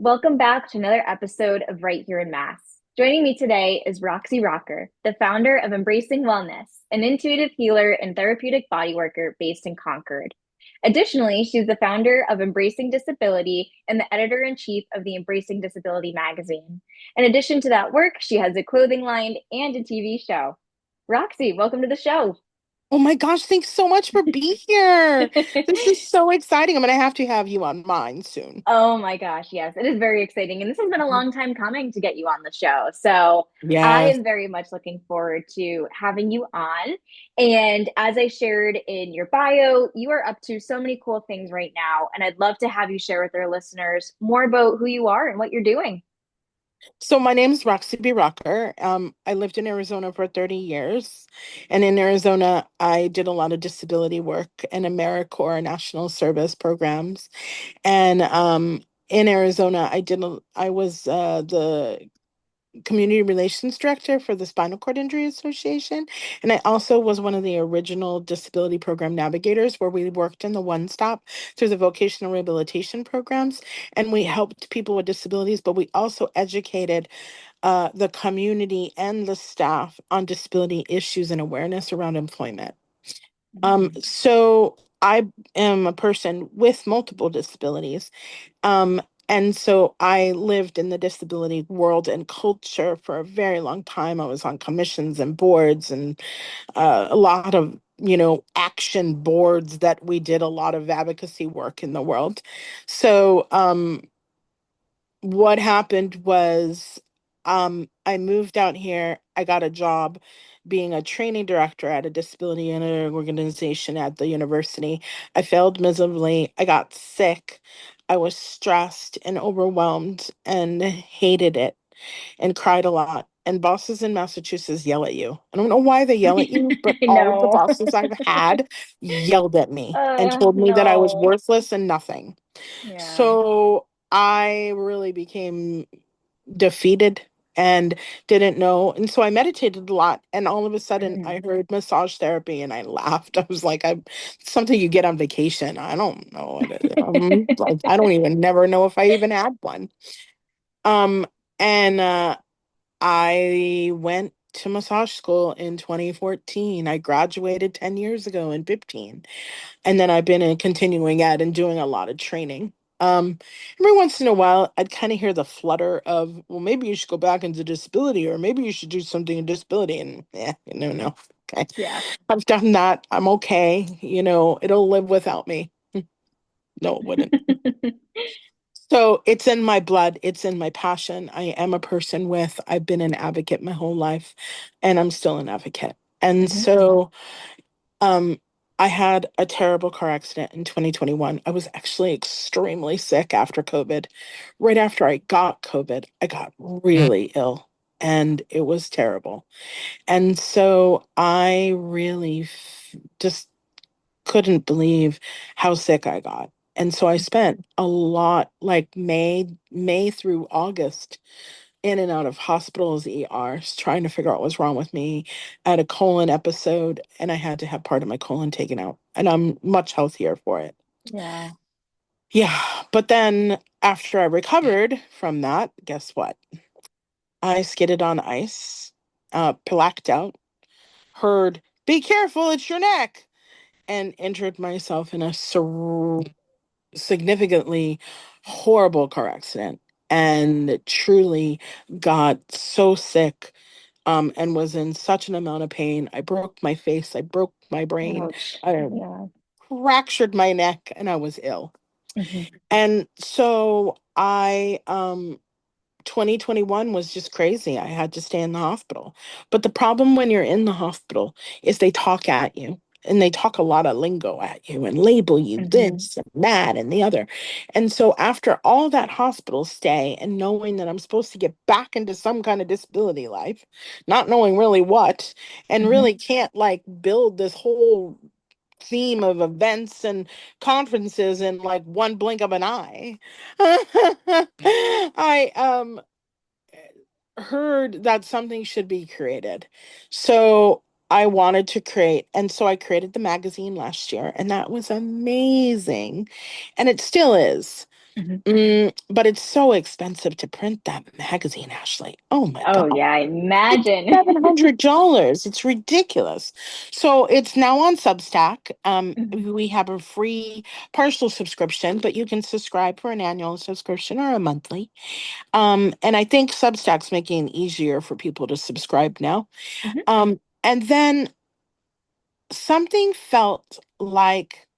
Welcome back to another episode of Right Here in Mass. Joining me today is Roxy Rocker, the founder of Embracing Wellness, an intuitive healer and therapeutic bodyworker based in Concord. Additionally, she's the founder of Embracing Disability and the editor in chief of the Embracing Disability magazine. In addition to that work, she has a clothing line and a TV show. Roxy, welcome to the show. Oh my gosh, thanks so much for being here. This is so exciting. I'm gonna have to have you on mine soon. Oh my gosh, yes, it is very exciting. And this has been a long time coming to get you on the show. So I Yes. am very much looking forward to having you on. And as I shared in your bio, you are up to so many cool things right now. And I'd love to have you share with our listeners more about who you are and what you're doing. So my name is Roxy Rocker. I lived in Arizona for 30 years. And in Arizona, I did a lot of disability work and AmeriCorps National Service programs. And in Arizona, I was the community relations director for the Spinal Cord Injury Association. And I also was one of the original disability program navigators where we worked in the one stop through the vocational rehabilitation programs. And we helped people with disabilities, but we also educated the community and the staff on disability issues and awareness around employment. Mm. So I am a person with multiple disabilities. Um, and so I lived in the disability world and culture for a very long time. I was on commissions and boards and a lot of, action boards that we did a lot of advocacy work in the world. So what happened was I moved out here. I got a job being a training director at a disability organization at the university. I failed miserably. I got sick. I was stressed and overwhelmed and hated it and cried a lot. And bosses in Massachusetts yell at you. I don't know why they yell at you, but I all of the know. bosses I've had yelled at me and told me that I was No. worthless and nothing. Yeah. So I really became defeated and didn't know. And so I meditated a lot. And all of a sudden Mhm. I heard massage therapy and I laughed. I was like, something you get on vacation. I don't know what it is. Like, I don't even never know if I even had one. Um, and I went to massage school in 2014. I graduated 10 years ago in 15. And then I've been in continuing ed and doing a lot of training. Every once in a while, I'd kind of hear the flutter of, well, maybe you should go back into disability, or maybe you should do something in disability. And no, no. Okay. Yeah. I've done that. I'm okay. It'll live without me. No, it wouldn't. So it's in my blood. It's in my passion. I am a person I've been an advocate my whole life, and I'm still an advocate. And Mhm. so um, I had a terrible car accident in 2021. I was actually extremely sick after COVID. Right after I got COVID, I got really ill and it was terrible. And so I really just couldn't believe how sick I got. And so I spent a lot, like May through August, in and out of hospitals, ERs, trying to figure out what was wrong with me. I had a colon episode and I had to have part of my colon taken out. And I'm much healthier for it. Yeah. Yeah. But then after I recovered from that, guess what? I skidded on ice, blacked out, heard, be careful, it's your neck, and injured myself in a significantly horrible car accident and truly got so sick and was in such an amount of pain. I broke my face, I broke my brain, Ouch. I Yeah. fractured my neck, and I was ill. Mhm. And so 2021 was just crazy. I had to stay in the hospital. But the problem when you're in the hospital is they talk at you and they talk a lot of lingo at you and label you Mhm. this and that and the other. And so after all that hospital stay and knowing that I'm supposed to get back into some kind of disability life, not knowing really what, and Mhm. really can't like build this whole theme of events and conferences in like one blink of an eye. I heard that something should be created. So I wanted to create, and so I created the magazine last year, and that was amazing. And it still is. Mhm. But it's so expensive to print that magazine, Ashley. Oh my Oh, God. yeah, I It's imagine. $700. It's ridiculous. So it's now on Substack. Mhm. We have a free partial subscription, but you can subscribe for an annual subscription or a monthly. And I think Substack's making it easier for people to subscribe now. Mhm. And then something felt like,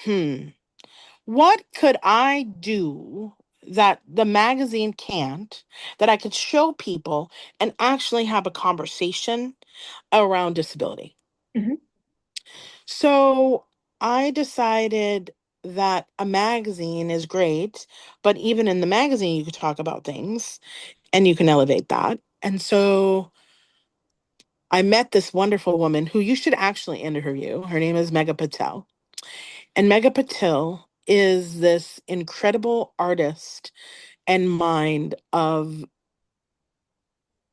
hmm, what could I do that the magazine can't, that I could show people and actually have a conversation around disability? Mhm. So I decided that a magazine is great, but even in the magazine, you could talk about things and you can elevate that. And so I met this wonderful woman who you should actually interview. Her name is Megha Patel. And Megha Patel is this incredible artist and mind of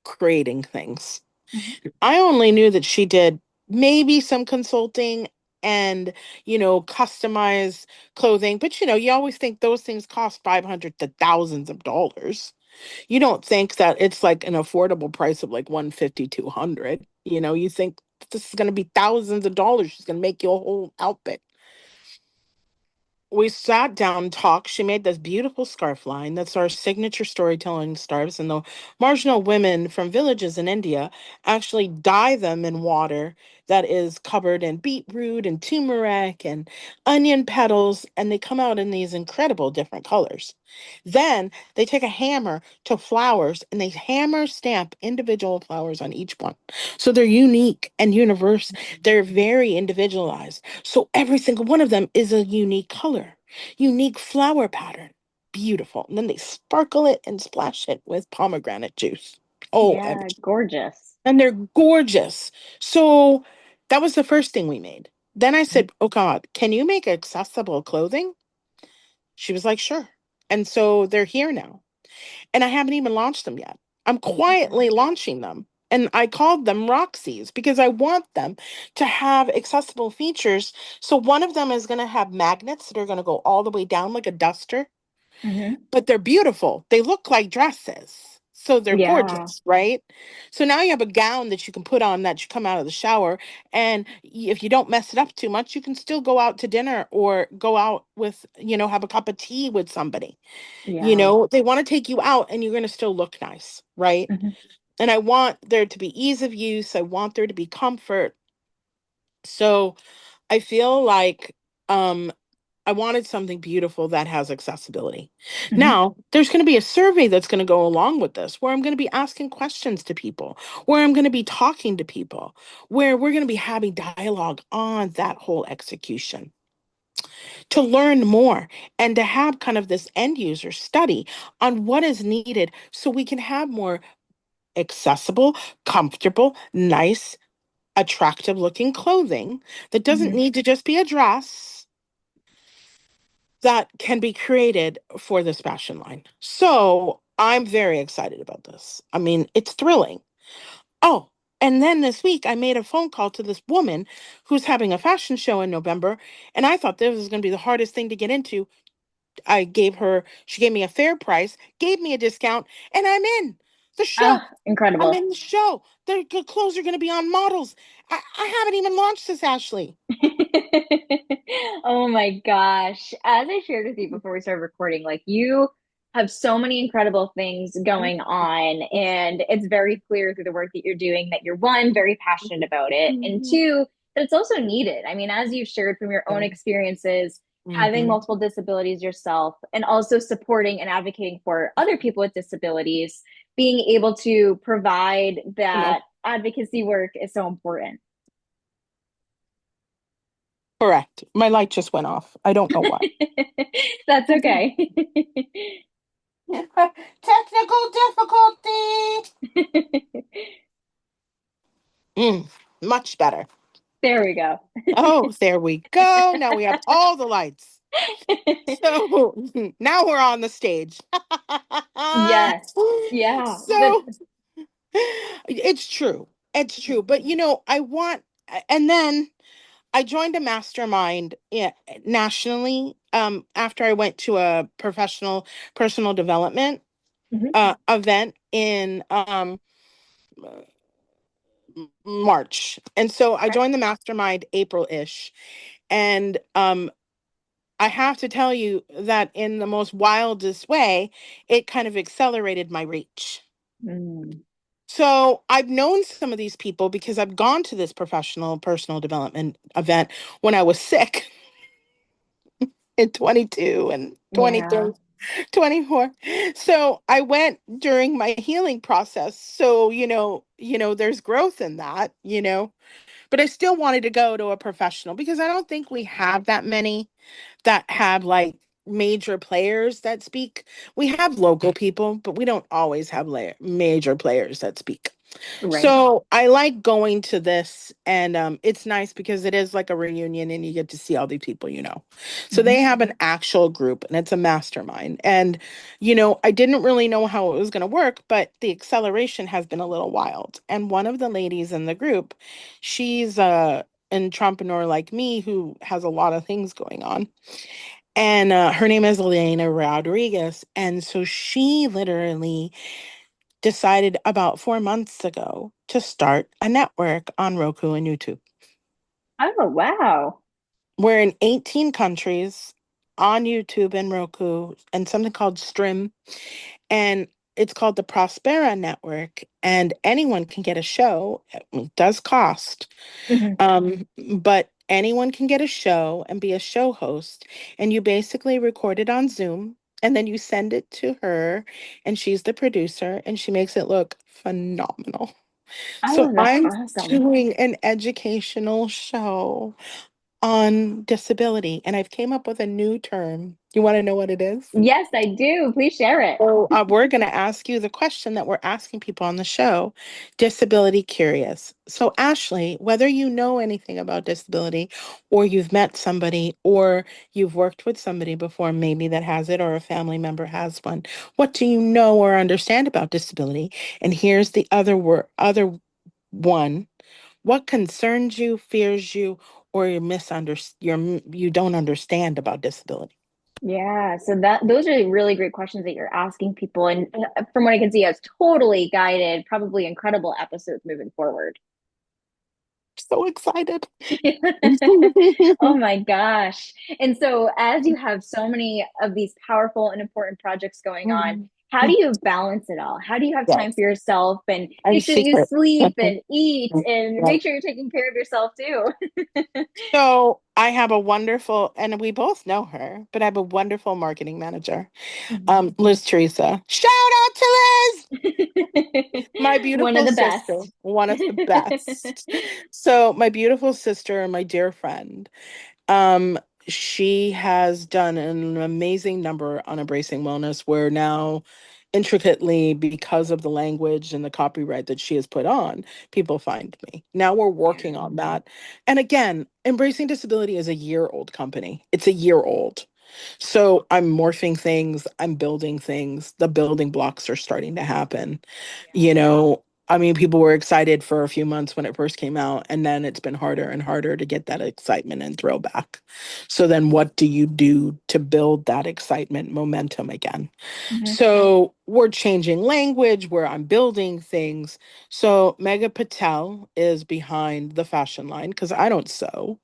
creating things. Mhm. I only knew that she did maybe some consulting and, customize clothing, but you always think those things cost 500 to thousands of dollars. You don't think that it's like an affordable price of like 150, 200. You think this is going to be thousands of dollars. She's going to make you a whole outfit. We sat down, talked. She made this beautiful scarf line. That's our signature storytelling scarves. And the marginal women from villages in India actually dye them in water that is covered in beetroot and turmeric and onion petals. And they come out in these incredible different colors. Then they take a hammer to flowers and they hammer stamp individual flowers on each one. So they're unique and universe. They're very individualized. So every single one of them is a unique color, unique flower pattern. Beautiful. And then they sparkle it and splash it with pomegranate juice. Yeah, OMG. gorgeous. And they're gorgeous. So that was the first thing we made. Then I Mhm. said, "Oh God, can you make accessible clothing?" She was like, "Sure." And so they're here now. And I haven't even launched them yet. I'm Yeah. quietly launching them. And I called them Roxy's because I want them to have accessible features. So one of them is going to have magnets that are going to go all the way down like a duster, Mhm. but they're beautiful. They look like dresses. So they're Yeah. gorgeous, right? So now you have a gown that you can put on that you come out of the shower. And if you don't mess it up too much, you can still go out to dinner or go out with, have a cup of tea with somebody. Yeah. They want to take you out and you're going to still look nice, right? Mhm. And I want there to be ease of use. I want there to be comfort. So I feel like um, I wanted something beautiful that has accessibility. Mhm. Now, there's going to be a survey that's going to go along with this where I'm going to be asking questions to people, where I'm going to be talking to people, where we're going to be having dialogue on that whole execution to learn more and to have kind of this end user study on what is needed so we can have more accessible, comfortable, nice, attractive looking clothing that doesn't Mhm. need to just be a dress that can be created for this fashion line. So I'm very excited about this. I mean, it's thrilling. Oh, and then this week I made a phone call to this woman who's having a fashion show in November, and I thought this was going to be the hardest thing to get into. She gave me a fair price, gave me a discount, and I'm in the show. Ah, I'm incredible. in the show. The clothes are going to be on models. I haven't even launched this, Ashley. Oh my gosh. As I shared with you before we started recording, like you have so many incredible things going on, and it's very clear through the work that you're doing that you're one, very passionate about it, and two, that it's also needed. I mean, as you've shared from your own experiences, having Mhm. multiple disabilities yourself, and also supporting and advocating for other people with disabilities, being able to provide Yep. that advocacy work is so important. Correct. My light just went off. I don't know why. That's okay. Technical difficulty. Mm, much better. There we go. Oh, there we go. Now we have all the lights. So now we're on the stage. Yes. Yeah. But So it's true. It's true. But I want, and then I joined a mastermind nationally after I went to a professional personal development Hmm. event in March. And so I Okay. joined the mastermind April-ish. And I have to tell you that in the most wildest way, it kind of accelerated my reach. Mm. So I've known some of these people because I've gone to this professional personal development event when I was sick in 22 and Yeah. 23, 24. So I went during my healing process. So, there's growth in that, but I still wanted to go to a professional because I don't think we have that many that have like major players that speak. We have local people, but we don't always have major players that speak. Right. So I like going to this, and it's nice because it is like a reunion, and you get to see all these people, So Hmm. they have an actual group, and it's a mastermind. And I didn't really know how it was going to work, but the acceleration has been a little wild. And one of the ladies in the group, she's a entrepreneur like me who has a lot of things going on. And her name is Elena Rodriguez. And so she literally decided about 4 months ago to start a network on Roku and YouTube. Oh, wow. We're in 18 countries on YouTube and Roku and something called Strim. And it's called the Prospera Network. And anyone can get a show. It does cost. Hmm. But anyone can get a show and be a show host. And you basically record it on Zoom and then you send it to her, and she's the producer and she makes it look phenomenal. So Oh, that's I'm awesome. doing an educational show on disability, and I've came up with a new term. You want to know what it is? Yes, I do. Please share it. So we're going to ask you the question that we're asking people on the show, disability curious. So Ashley, whether you know anything about disability or you've met somebody or you've worked with somebody before maybe that has it or a family member has one, what do you know or understand about disability? And here's the other one. What concerns you, fears you, or you don't understand about disability? Yeah, so that those are really great questions that you're asking people, and from what I can see, it's totally guided, probably incredible episodes moving forward. So excited. Oh my gosh. And so, as you have so many of these powerful and important projects going on, Mhm. how do you balance it all? How do you have time Yes, for yourself and I'm make sure you secret. sleep and eat and Right. make sure you're taking care of yourself too? So I have a wonderful, and we both know her, but I have a wonderful marketing manager, Mhm. Liz Teresa. Shout out to Liz, my One of beautiful the sister, best. one of the best. So my beautiful sister and my dear friend. Um, she has done an amazing number on embracing wellness, where now, intricately, because of the language and the copyright that she has put on, people find me. Now we're working Yeah. on that. And again, Embracing Disability is a year old company. It's a year old. So I'm morphing things, I'm building things. The building blocks are starting to happen. You know, I mean, people were excited for a few months when it first came out, and then it's been harder and harder to get that excitement and throwback. So then what do you do to build that excitement momentum again? Mhm. So we're changing language, where I'm building things. So Mega Patel is behind the fashion line because I don't sew.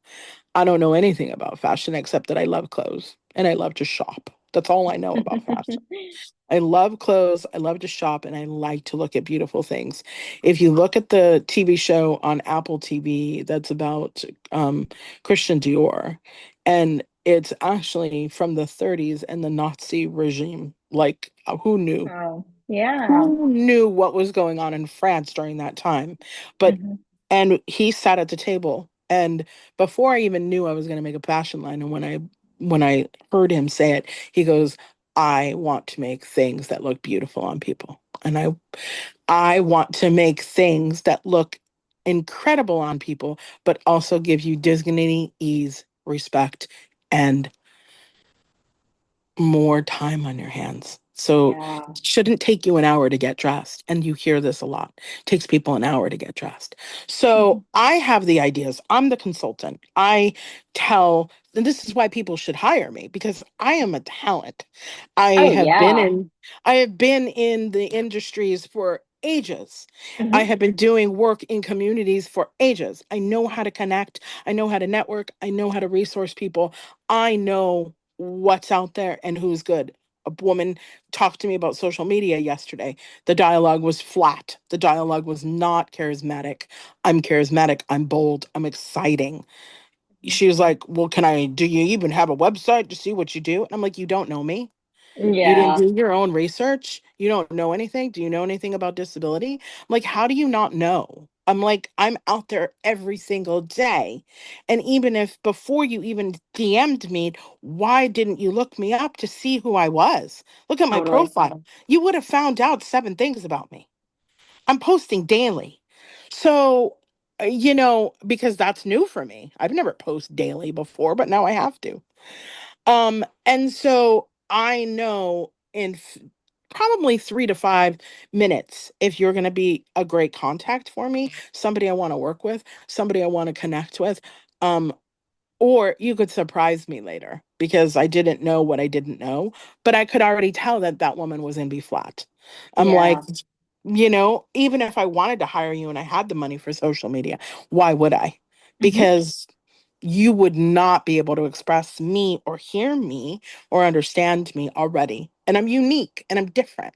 I don't know anything about fashion except that I love clothes and I love to shop. That's all I know about fashion. I love clothes, I love to shop, and I like to look at beautiful things. If you look at the TV show on Apple TV that's about Christian Dior, and it's actually from the 30s and the Nazi regime. Like, who knew? Oh, yeah. Who knew what was going on in France during that time? But Mhm. and he sat at the table, and before I even knew I was going to make a fashion line, and when I heard him say it, he goes, "I want to make things that look beautiful on people, and I want to make things that look incredible on people, but also give you dignity, ease, respect, and more time on your hands." So Yeah. it shouldn't take you an hour to get dressed. And you hear this a lot. It takes people an hour to get dressed. So Mhm. I have the ideas. I'm the consultant. I tell, and this is why people should hire me because I am a talent. I Oh, have been yeah. in I have been in the industries for ages. I Hmm. have been doing work in communities for ages. I know how to connect. I know how to network. I know how to resource people. I know what's out there and who's good. A woman talked to me about social media yesterday. The dialogue was flat. The dialogue was not charismatic. I'm charismatic. I'm bold. I'm exciting. She was like, well, do you even have a website to see what you do? And I'm like, you don't know me. You didn't Yeah, do your own research. You don't know anything. Do you know anything about disability? I'm like, how do you not know? I'm like, I'm out there every single day. And even if before you even DM'd me, why didn't you look me up to see who I was? Look at my totally. profile. You would have found out 7 things about me. I'm posting daily. So, because that's new for me. I've never posted daily before, but now I have to. And so I know in probably 3 to 5 minutes if you're going to be a great contact for me, somebody I want to work with, somebody I want to connect with. Um, or you could surprise me later because I didn't know what I didn't know, but I could already tell that that woman was in B flat. I'm like, Yeah. even if I wanted to hire you and I had the money for social media, why would I? Hmm. Because you would not be able to express me or hear me or understand me already. And I'm unique and I'm different.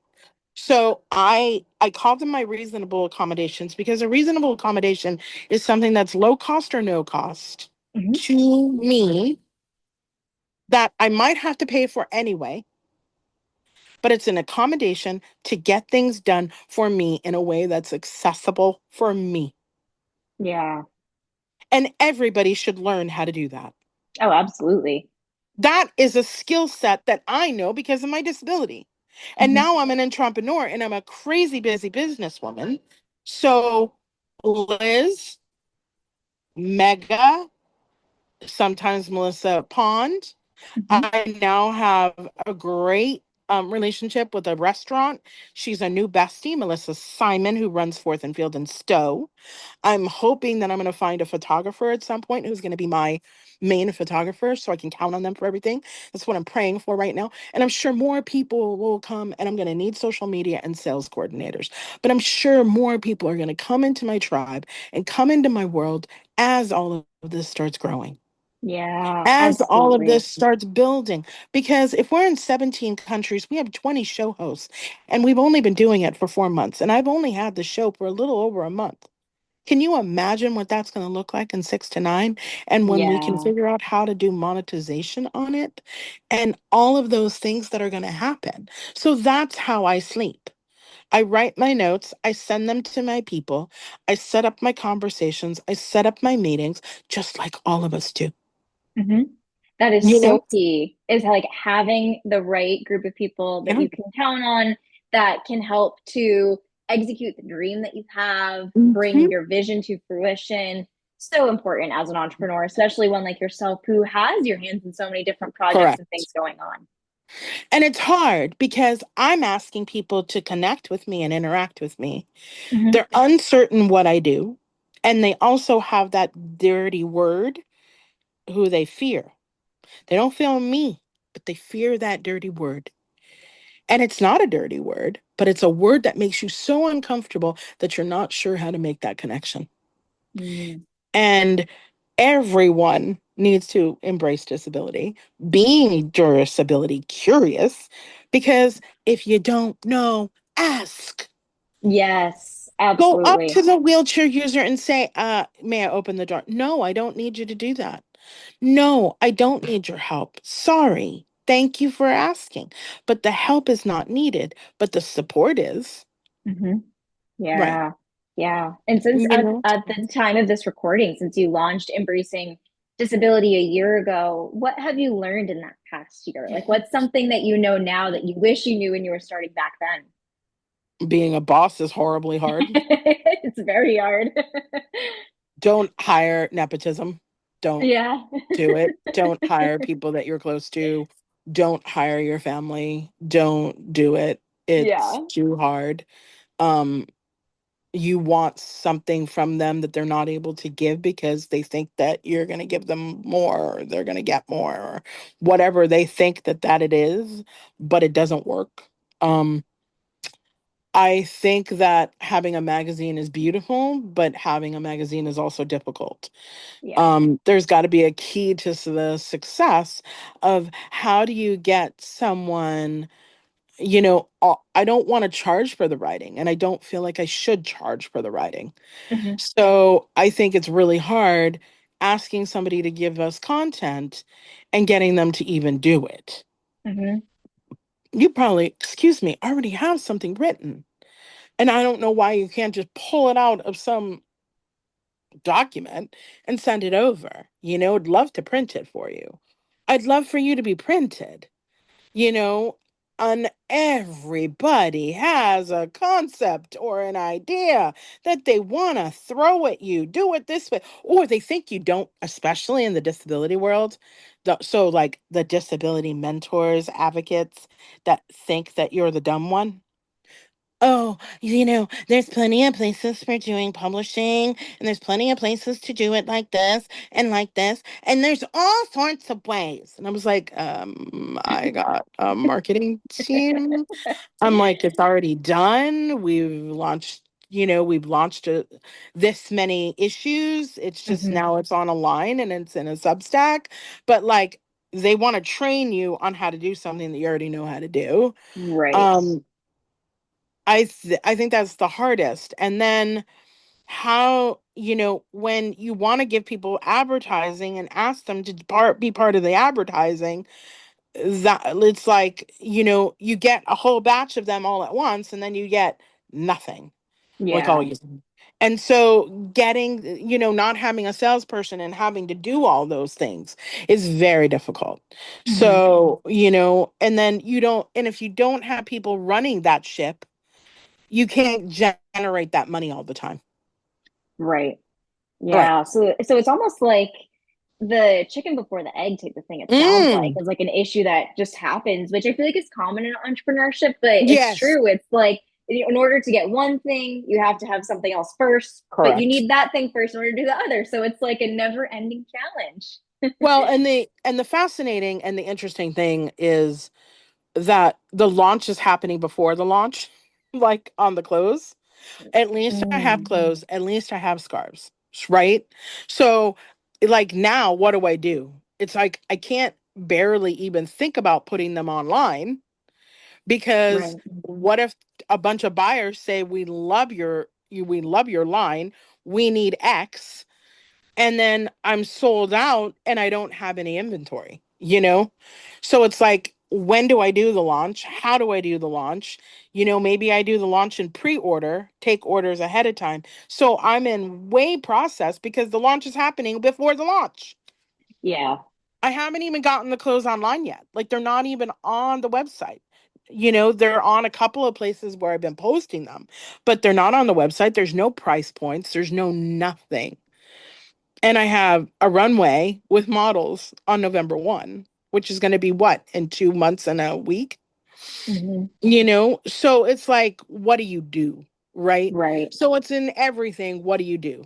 So I call them my reasonable accommodations because a reasonable accommodation is something that's low cost or no cost Hmm. to me that I might have to pay for anyway, but it's an accommodation to get things done for me in a way that's accessible for me. Yeah. And everybody should learn how to do that. Oh, absolutely. That is a skill set that I know because of my disability. And Hmm. now I'm an entrepreneur and I'm a crazy busy businesswoman. So, Liz, Mega, sometimes Melissa Pond, Hmm. I now have a great relationship with a restaurant. She's a new bestie, Melissa Simon, who runs Fourth and Field in Stowe. I'm hoping that I'm going to find a photographer at some point who's going to be my main photographer so I can count on them for everything. That's what I'm praying for right now. And I'm sure more people will come and I'm going to need social media and sales coordinators. But I'm sure more people are going to come into my tribe and come into my world as all of this starts growing. Yeah, As all of absolutely. this starts building, because if we're in 17 countries, we have 20 show hosts, and we've only been doing it for 4 months, and I've only had the show for a little over a month. Can you imagine what that's going to look like in 6 to 9? And when we can Yeah. figure out how to do monetization on it and all of those things that are going to happen. So that's how I sleep. I write my notes, I send them to my people, I set up my conversations, I set up my meetings, just like all of us do. Hmm. That is You so know? key, is like having the right group of people that Yeah. you can count on that can help to execute the dream that you have, bring Mhm. your vision to fruition. So important as an entrepreneur, especially one like yourself who has your hands in so many different projects and things Correct. going on. And it's hard because I'm asking people to connect with me and interact with me. Hmm. They're uncertain what I do. And they also have that dirty word who they fear. They don't feel me, but they fear that dirty word. And it's not a dirty word, but it's a word that makes you so uncomfortable that you're not sure how to make that connection. Mm. And everyone needs to embrace disability, being disability curious, because if you don't know, ask. Yes, Go up to absolutely. the wheelchair user and say, may I open the door? No, I don't need you to do that. No, I don't need your help. Sorry. Thank you for asking. But the help is not needed, but the support is. Hmm. Right. Yeah. Yeah. And since You know, at the time of this recording, since you launched Embracing Disability a year ago, what have you learned in that past year? Like, what's something that you know now that you wish you knew when you were starting back then? being a boss is horribly hard. It's very hard. Don't hire nepotism. Don't Yeah. do it. Don't hire people that you're close to. don't hire your family. Don't do it. It's Yeah. too hard. Um, you want something from them that they're not able to give because they think that you're going to give them more or they're going to get more or whatever they think that it is, but it doesn't work. Um, I think that having a magazine is beautiful, but having a magazine is also difficult. Yeah. There's got to be a key to the success of how do you get someone, I don't want to charge for the writing, and I don't feel like I should charge for the writing. Hmm. So I think it's really hard asking somebody to give us content and getting them to even do it. Hmm. You probably, excuse me, already have something written. And I don't know why you can't just pull it out of some document and send it over. I'd love to print it for you. I'd love for you to be printed. you know, and everybody has a concept or an idea that they want to throw at you. Do it this way. Or they think you don't, especially in the disability world. So, like the disability mentors, advocates that think that you're the dumb one. Oh, there's plenty of places for doing publishing, and there's plenty of places to do it like this, and there's all sorts of ways. And I was like, I got a marketing team. I'm like, it's already done. We've launched this many issues. It's just Hmm. now it's on a line and it's in a Substack, but like they want to train you on how to do something that you already know how to do. Right. Um, I think that's the hardest. And then how, when you want to give people advertising and ask them to be part of the advertising, that it's like, you get a whole batch of them all at once and then you get nothing. Like all Yeah. you and so getting, not having a salesperson and having to do all those things is very difficult. Hmm. So, and then you don't, and if you don't have people running that ship, you can't generate that money all the time. Right. Right. Yeah. So it's almost like the chicken before the egg type of thing, it sounds like, Mm, is like an issue that just happens, which I feel like is common in entrepreneurship, but it's yes, true. It's like in order to get one thing, you have to have something else first, but you correct. need that thing first in order to do the other. So it's like a never ending challenge. Well, and the fascinating and the interesting thing is that the launch is happening before the launch, like on the clothes. At least I have Mm, clothes, at least I have scarves, right? So, like now, what do I do? It's like I can't barely even think about putting them online because right. what if a bunch of buyers say we love your line, we need X, and then I'm sold out and I don't have any inventory. So it's like, when do I do the launch? How do I do the launch? Maybe I do the launch in pre-order, take orders ahead of time. So I'm in way process because the launch is happening before the launch. Yeah. I haven't even gotten the clothes online yet. Like they're not even on the website. They're on a couple of places where I've been posting them, but they're not on the website. There's no price points, there's no nothing. And I have a runway with models on November 1, which is going to be what, in 2 months and a week? Hmm. So it's like, what do you do? Right. Right. So it's in everything. What do you do?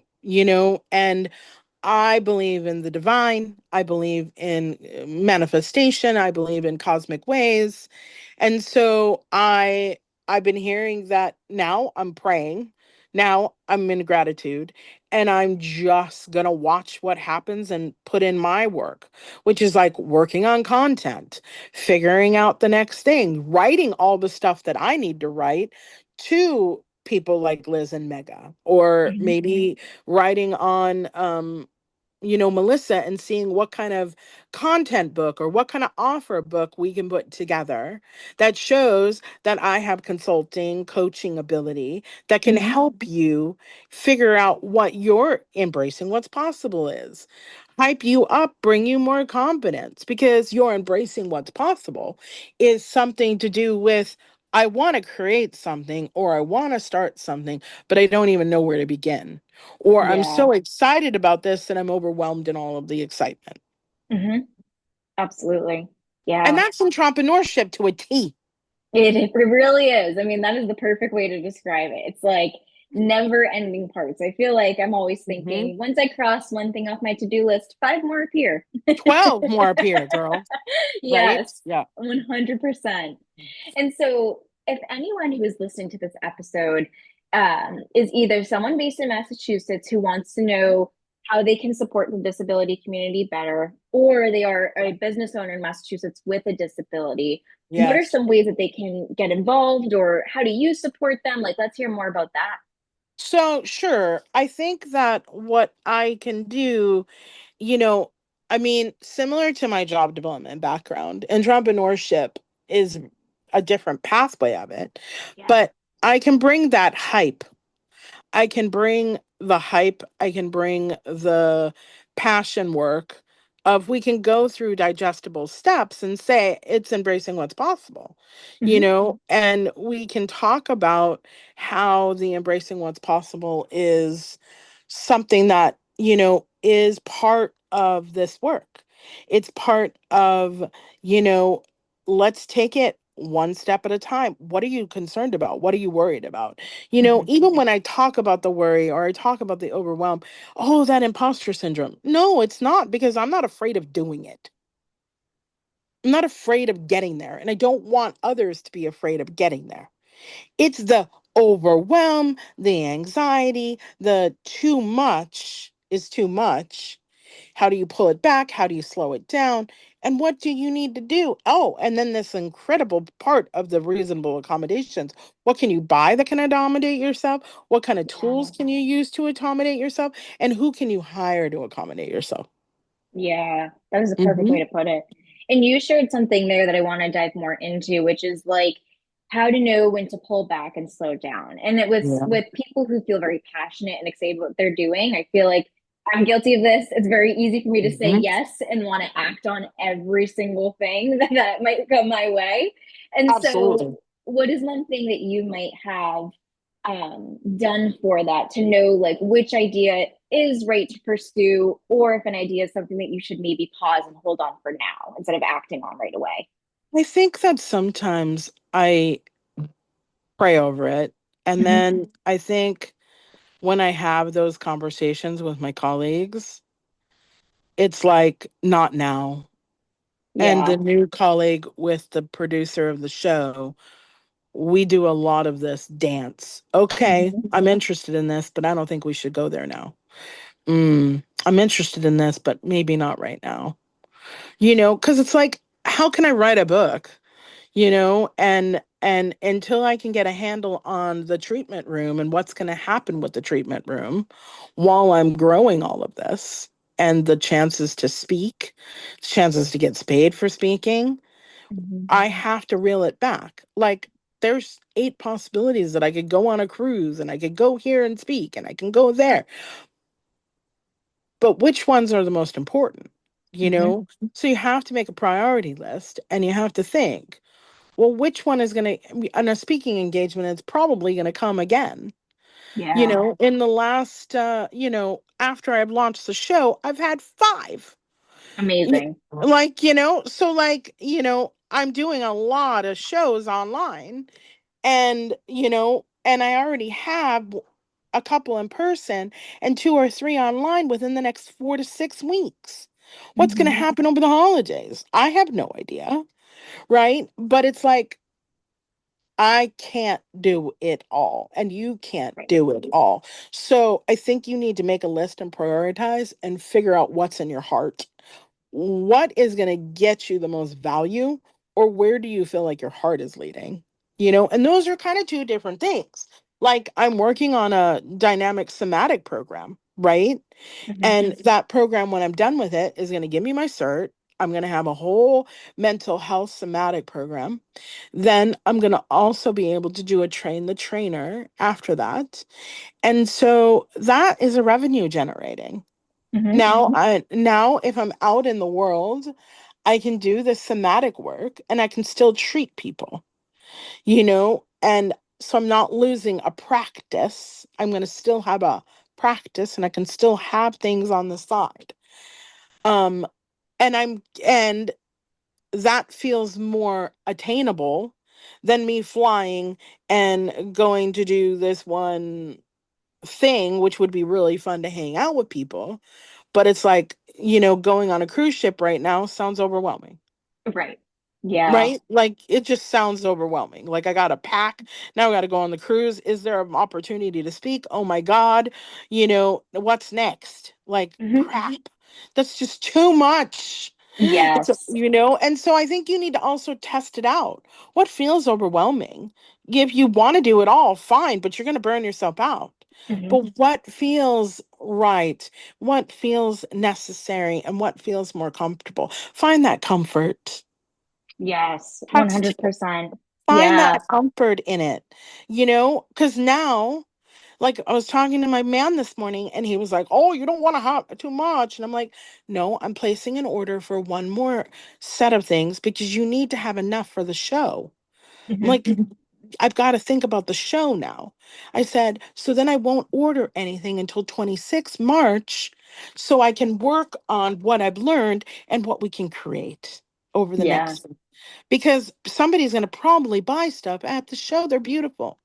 And I believe in the divine. I believe in manifestation. I believe in cosmic ways. And so I've been hearing that now I'm praying. Now I'm in gratitude and I'm just going to watch what happens and put in my work, which is like working on content, figuring out the next thing, writing all the stuff that I need to write to people like Liz and Mega, or Hmm. maybe writing on Melissa, and seeing what kind of content book or what kind of offer book we can put together that shows that I have consulting, coaching ability that can Hmm. help you figure out what you're embracing, what's possible is. Hype you up, bring you more confidence because you're embracing what's possible is something to do with I want to create something or I want to start something, but I don't even know where to begin. Or I'm Yeah. so excited about this that I'm overwhelmed in all of the excitement. Hmm. Absolutely. And Yeah. that's entrepreneurship to a T. It really is. I mean, that is the perfect way to describe it. It's like never ending parts. I feel like I'm always Hmm. thinking, once I cross one thing off my to-do list, five more appear. 12 more appear, girl. Right? Yes, Yeah. 100%. And so, if anyone who is listening to this episode is either someone based in Massachusetts who wants to know how they can support the disability community better, or they are a business owner in Massachusetts with a disability, what are Yes. some ways that they can get involved, or how do you support them? Like, let's hear more about that. So, sure. I think that what I can do, you know, I mean, similar to my job development background, entrepreneurship is a different pathway of it, Yeah. but I can bring that hype. I can bring the hype, I can bring the passion work of we can go through digestible steps and say it's embracing what's possible, Hmm. and we can talk about how the embracing what's possible is something that, is part of this work. It's part of, you know, let's take it one step at a time. What are you concerned about? What are you worried about? Hmm. Even when I talk about the worry or I talk about the overwhelm, oh, that imposter syndrome. No, it's not, because I'm not afraid of doing it. I'm not afraid of getting there. And I don't want others to be afraid of getting there. It's the overwhelm, the anxiety, the too much is too much. How do you pull it back? How do you slow it down? And what do you need to do? Oh, and then this incredible part of the reasonable accommodations. What can you buy that can accommodate yourself? What kind of tools Yeah. can you use to accommodate yourself? And who can you hire to accommodate yourself? Yeah, that was a perfect way Hmm. to put it. And you shared something there that I want to dive more into, which is like how to know when to pull back and slow down. And it was Yeah. with people who feel very passionate and excited about what they're doing. I feel like I'm guilty of this. It's very easy for me to say Hmm. yes and want to act on every single thing that might come my way. And so, Absolutely. what is one thing that you might have done for that to know like which idea is right to pursue, or if an idea is something that you should maybe pause and hold on for now instead of acting on right away? I think that sometimes I pray over it. And Hmm. then I think when I have those conversations with my colleagues, it's like, not now. And the Yeah. new colleague with the producer of the show, we do a lot of this dance. Okay, Hmm. I'm interested in this, but I don't think we should go there now. I'm interested in this, but maybe not right now. Because it's like, how can I write a book? And until I can get a handle on the treatment room and what's going to happen with the treatment room while I'm growing all of this, and the chances to speak, chances to get paid for speaking, Hmm. I have to reel it back. Like, there's 8 possibilities that I could go on a cruise and I could go here and speak and I can go there. But which ones are the most important? You Hmm. know? So you have to make a priority list and you have to think, well, which one is going to, in a speaking engagement, it's probably going to come again. Yeah. In the last, after I've launched the show, I've had five. Amazing. So like, I'm doing a lot of shows online, and I already have a couple in person and 2 or 3 online within the next 4 to 6 weeks. What's going to Hmm. happen over the holidays? I have no idea. Right. But it's like, I can't do it all, and you can't Right. do it all. So I think you need to make a list and prioritize and figure out what's in your heart. What is going to get you the most value, or where do you feel like your heart is leading? And those are kind of two different things. Like, I'm working on a dynamic somatic program, right? Hmm. And that program, when I'm done with it, is going to give me my cert. I'm going to have a whole mental health somatic program. Then I'm going to also be able to do a train the trainer after that. And so that is a revenue generating. Hmm. Now if I'm out in the world, I can do the somatic work and I can still treat people, and so I'm not losing a practice. I'm going to still have a practice and I can still have things on the side. Um and that feels more attainable than me flying and going to do this one thing, which would be really fun to hang out with people. But it's like, going on a cruise ship right now sounds overwhelming. Right. Yeah. Right? Like it just sounds overwhelming. Like I got to pack. Now I got to go on the cruise. Is there an opportunity to speak? Oh my God. What's next? Like Hmm. crap. That's just too much. Yes. And so I think you need to also test it out. What feels overwhelming? If you want to do it all, fine, but you're going to burn yourself out. Hmm. But what feels right? What feels necessary? And what feels more comfortable? Find that comfort. Yes. Test it. 100%. Find Yeah. that comfort in it, because now, like I was talking to my man this morning and he was like, "Oh, you don't want to have too much." And I'm like, "No, I'm placing an order for one more set of things because you need to have enough for the show." I'm Hmm. like, "I've got to think about the show now." I said, "So then I won't order anything until 26 March so I can work on what I've learned and what we can create over the Yeah. next, because somebody's going to probably buy stuff at the show. They're beautiful."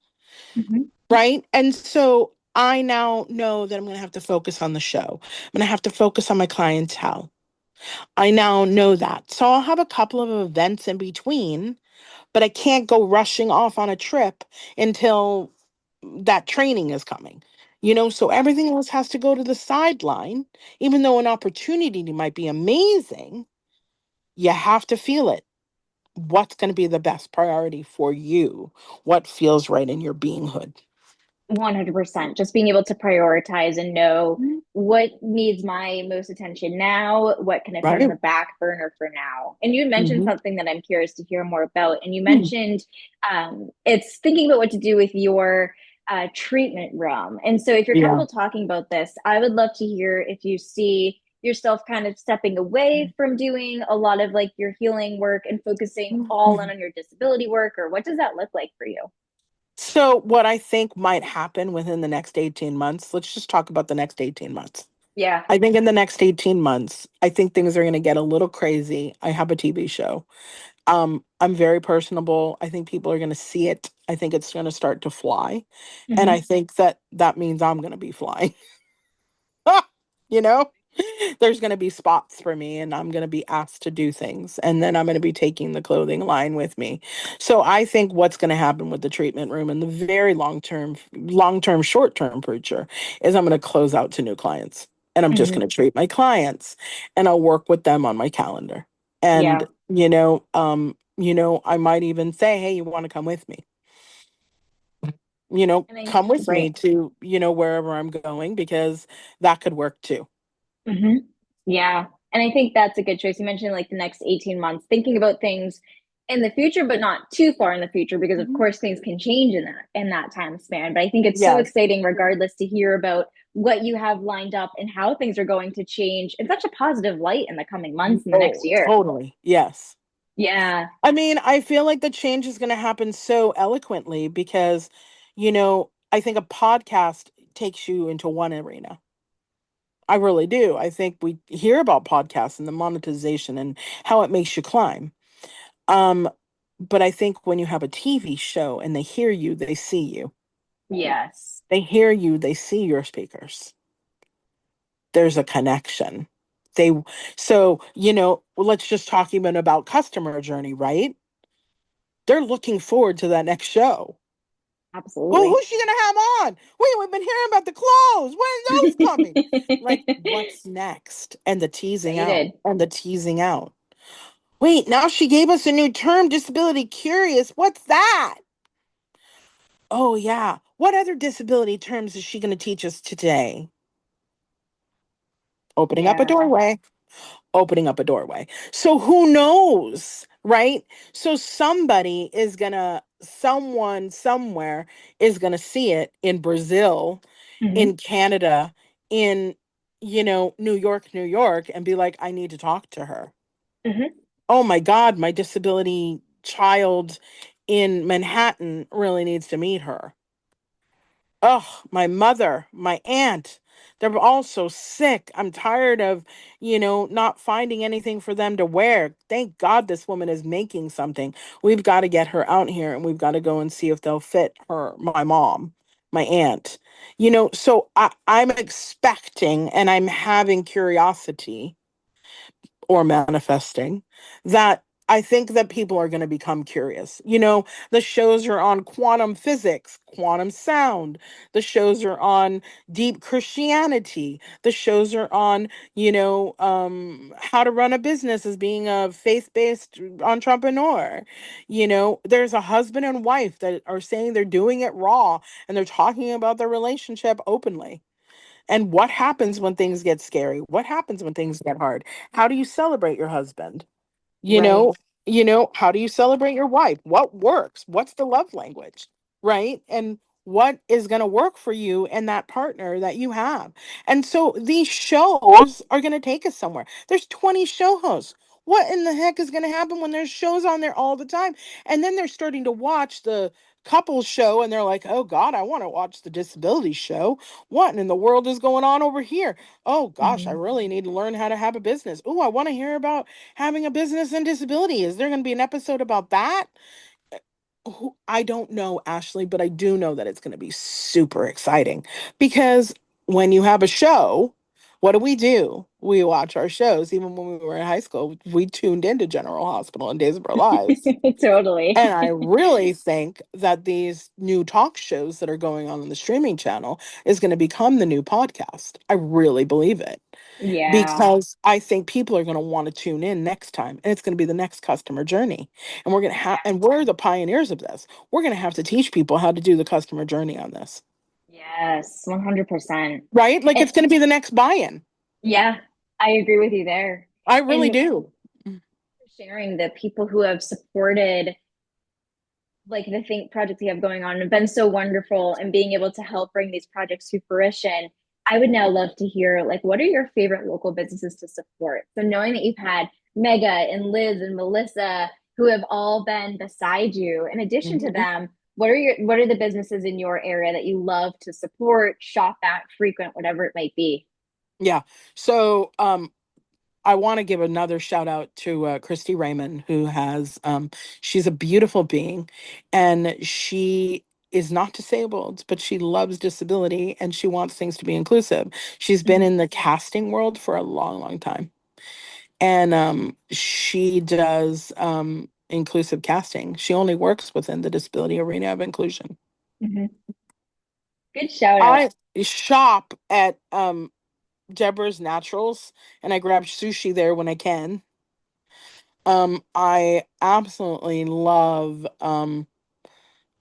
Hmm. Right. And so I now know that I'm going to have to focus on the show. I'm going to have to focus on my clientele. I now know that. So I'll have a couple of events in between, but I can't go rushing off on a trip until that training is coming. So everything else has to go to the sideline, even though an opportunity might be amazing. You have to feel it. What's going to be the best priority for you? What feels right in your beinghood? 100%. Just being able to prioritize and know what needs my most attention now, what can I put on Right. the back burner for now. And you mentioned Hmm. something that I'm curious to hear more about. And you mentioned it's thinking about what to do with your treatment room. And so if you're Yeah. comfortable talking about this, I would love to hear if you see yourself kind of stepping away from doing a lot of like your healing work and focusing all in on your disability work, or what does that look like for you? So, what I think might happen within the next 18 months, let's just talk about the next 18 months. Yeah. I think in the next 18 months, I think things are going to get a little crazy. I have a TV show. I'm very personable. I think people are going to see it. I think it's going to start to fly. And I Hmm. think that that means I'm going to be flying. you know? There's going to be spots for me and I'm going to be asked to do things, and then I'm going to be taking the clothing line with me. So I think what's going to happen with the treatment room in the very long term, short-term future is I'm going to close out to new clients, and I'm just Hmm. going to treat my clients, and I'll work with them on my calendar. And Yeah. I might even say, "Hey, you want to come with me?" I mean, Come with right. me to, wherever I'm going, because that could work too. Hmm. Yeah. And I think that's a good choice. You mentioned like the next 18 months, thinking about things in the future, but not too far in the future, because of Mhm. course things can change in that time span. But I think it's so Yes. exciting regardless to hear about what you have lined up and how things are going to change in such a positive light in the coming months in the next Oh, year. totally. Yes. Yeah. I mean, I feel like the change is going to happen so eloquently because, I think a podcast takes you into one arena. I really do. I think we hear about podcasts and the monetization and how it makes you climb. Um, but I think when you have a TV show and they hear you, they see you. Yes. They hear you, they see your speakers. There's a connection. They so, let's just talk even about customer journey, right? They're looking forward to that next show. Well, Absolutely. who's she gonna have on? We've been hearing about the clothes. When are those coming? Like, what's next? And the teasing out. Excited. And the teasing out. Wait, now she gave us a new term, disability curious. What's that? Oh yeah. What other disability terms is she gonna teach us today? Opening up a Yeah. doorway. Opening up a doorway. So who knows, right? So someone somewhere is gonna see it in Brazil, in Hmm. Canada, in, New York, New York, and be like, I need to talk to her. Hmm. Oh my God, my disability child in Manhattan really needs to meet her. Oh, my mother, my aunt. They're all so sick. I'm tired of, not finding anything for them to wear. Thank God this woman is making something. We've got to get her out here and we've got to go and see if they'll fit her, my mom, my aunt. So I'm expecting and I'm having curiosity or manifesting that I think that people are going to become curious. The shows are on quantum physics, quantum sound. The shows are on deep Christianity. The shows are on, how to run a business as being a faith-based entrepreneur. There's a husband and wife that are saying they're doing it raw and they're talking about their relationship openly. And what happens when things get scary? What happens when things get hard? How do you celebrate your husband? You Right. know, how do you celebrate your wife? What works? What's the love language? Right? And what is going to work for you and that partner that you have? And so these shows are going to take us somewhere. There's 20 show hosts. What in the heck is going to happen when there's shows on there all the time? And then they're starting to watch the couple show and they're like, oh God, I want to watch the disability show. What in the world is going on over here? Oh gosh, I Mhm. really need to learn how to have a business. Oh, I want to hear about having a business and disability. Is there going to be an episode about that? I don't know, Ashley, but I do know that it's going to be super exciting because when you have a show, what do? We watch our shows. Even when we were in high school, we tuned into General Hospital and Days of Our Lives. Totally. And I really think that these new talk shows that are going on the streaming channel is going to become the new podcast. I really believe it Yeah. because I think people are going to want to tune in next time and it's going to be the next customer journey. And we're going to have, and we're the pioneers of this. We're going to have to teach people how to do the customer journey on this, Yes, 100%. right? Like And it's going to be the next buy in. yeah, I agree with you there. I really And do. sharing the people who have supported like the think projects you have going on have been so wonderful and being able to help bring these projects to fruition. I would now love to hear like what are your favorite local businesses to support? So knowing that you've had Mega and Liz and Melissa who have all been beside you, in addition to Mhm. them, what are the businesses in your area that you love to support, shop at, frequent, whatever it might be? Yeah. So, I want to give another shout out to Christy Raymond, who she's a beautiful being and she is not disabled, but she loves disability and she wants things to be inclusive. She's been Mhm. in the casting world for a long, long time. And she does inclusive casting. She only works within the disability arena of inclusion. Mhm. Good shout out. I shop at Deborah's Naturals and I grab sushi there when I can. I absolutely love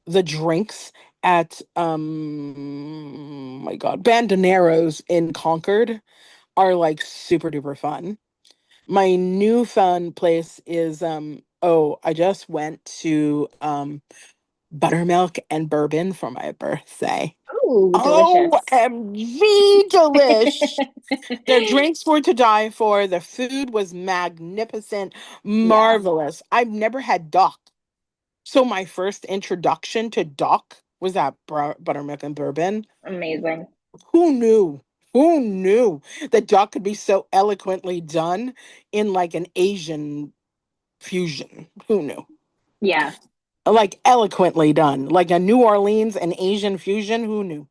the drinks at my God, Bandoneros in Concord are like super duper fun. My new fun place is I just went to buttermilk and bourbon for my birthday. Oh, delicious. OMG delish. The drinks were to die for. The food was magnificent, Yeah, marvelous. I've never had duck. So my first introduction to duck was at buttermilk and bourbon. amazing. Who knew? Who knew that duck could be so eloquently done in like an Asian fusion? Who knew? Yeah. Like eloquently done, like a New Orleans and Asian fusion. Who knew?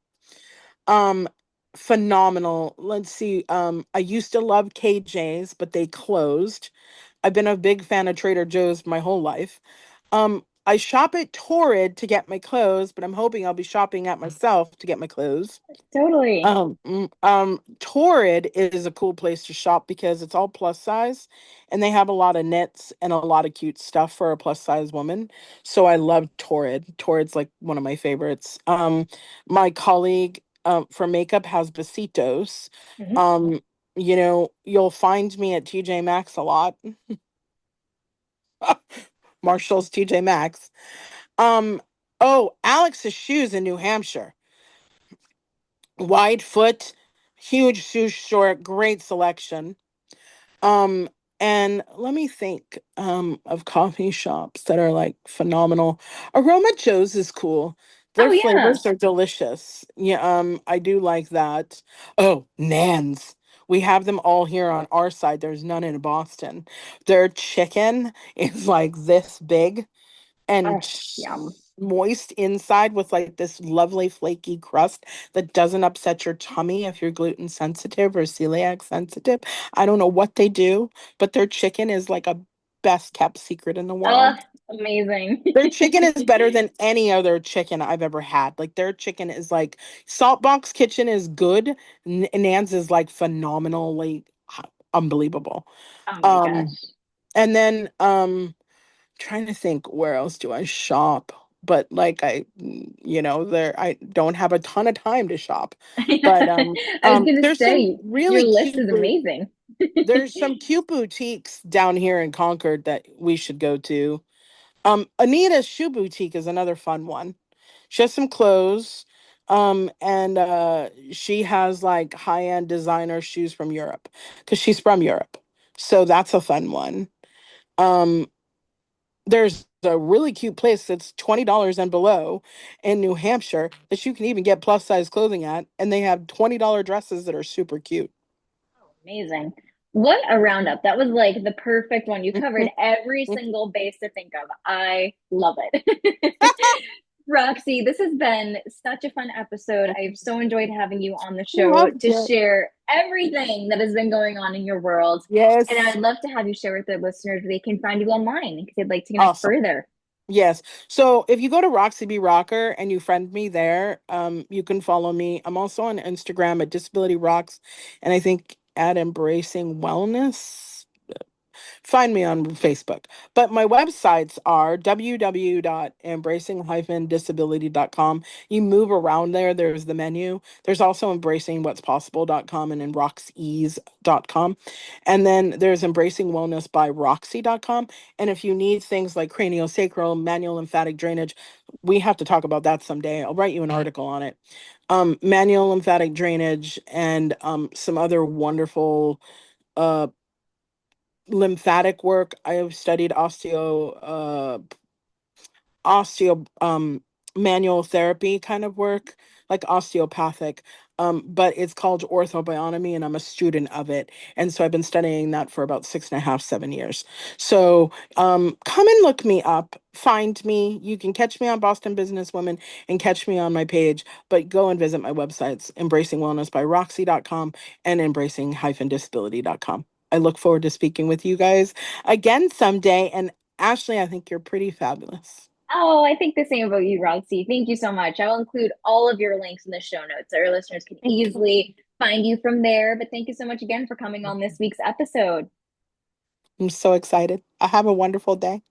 Um, Phenomenal. Let's see. I used to love KJ's, but they closed. I've been a big fan of Trader Joe's my whole life. I shop at Torrid to get my clothes, but I'm hoping I'll be shopping at myself to get my clothes. Totally. Torrid is a cool place to shop because it's all plus size and they have a lot of knits and a lot of cute stuff for a plus size woman. So I love Torrid. Torrid's like one of my favorites. My colleague for makeup has Besitos. Mhm. Um, you'll find me at TJ Maxx a lot. Marshall's TJ Maxx. Um, Alex's shoes in New Hampshire. Wide foot, huge shoe store, great selection. Um, and let me think of coffee shops that are like phenomenal. Aroma Joe's is cool. Oh Their yeah. flavors are delicious. Yeah, I do like that. Oh, Nan's. We have them all here on our side. There's none in Boston. Their chicken is like this big and Oh, yum. moist inside with like this lovely flaky crust that doesn't upset your tummy if you're gluten sensitive or celiac sensitive. I don't know what they do, but their chicken is like a best kept secret in the Oh, world. amazing. Their chicken is better than any other chicken I've ever had. Like their chicken is like Saltbox Kitchen is good. Nan's is like phenomenally unbelievable. Oh my Um gosh. and then trying to think where else do I shop? But like there I don't have a ton of time to shop. But I was gonna there's some say your really list cute is amazing. there's some cute boutiques down here in Concord that we should go to. Anita's Shoe Boutique is another fun one. She has some clothes. And she has like high-end designer shoes from Europe because she's from Europe. So that's a fun one. Um, there's a really cute place that's $20 and below in New Hampshire that you can even get plus size clothing at, and they have $20 dresses that are super cute. Amazing. What a roundup. That was like the perfect one. You covered every single base to think of. I love it. Roxy, this has been such a fun episode. I've so enjoyed having you on the show Loved to it. share everything that has been going on in your world. And Yes. I'd love to have you share with the listeners where they can find you online because they'd like to connect Awesome. further. Yes. So if you go to Roxy B Rocker and you friend me there, you can follow me. I'm also on Instagram at Disability Rocks, and I think at Embracing Wellness. Find me on Facebook. But my websites are www.embracing-disability.com. You move around there, there's the menu. There's also embracingwhat'spossible.com and then roxease.com. And then there's embracingwellnessbyroxy.com. And if you need things like craniosacral, manual lymphatic drainage, we have to talk about that someday. I'll write you an article on it. Manual lymphatic drainage and some other wonderful uh lymphatic work. I have studied osteo manual therapy kind of work, like osteopathic. But it's called orthobionomy, and I'm a student of it. And so I've been studying that for about 6.5, 7 years. So come and look me up, find me. You can catch me on Boston Businesswoman and catch me on my page, but go and visit my websites, embracingwellnessbyroxy.com and embracing-disability.com. I look forward to speaking with you guys again someday. And Ashley, I think you're pretty fabulous. Oh, I think the same about you, Roxy. Thank you so much. I'll include all of your links in the show notes so our listeners can Thank you. easily find you from there. But thank you so much again for coming on this week's episode. I'm so excited. I have a wonderful day.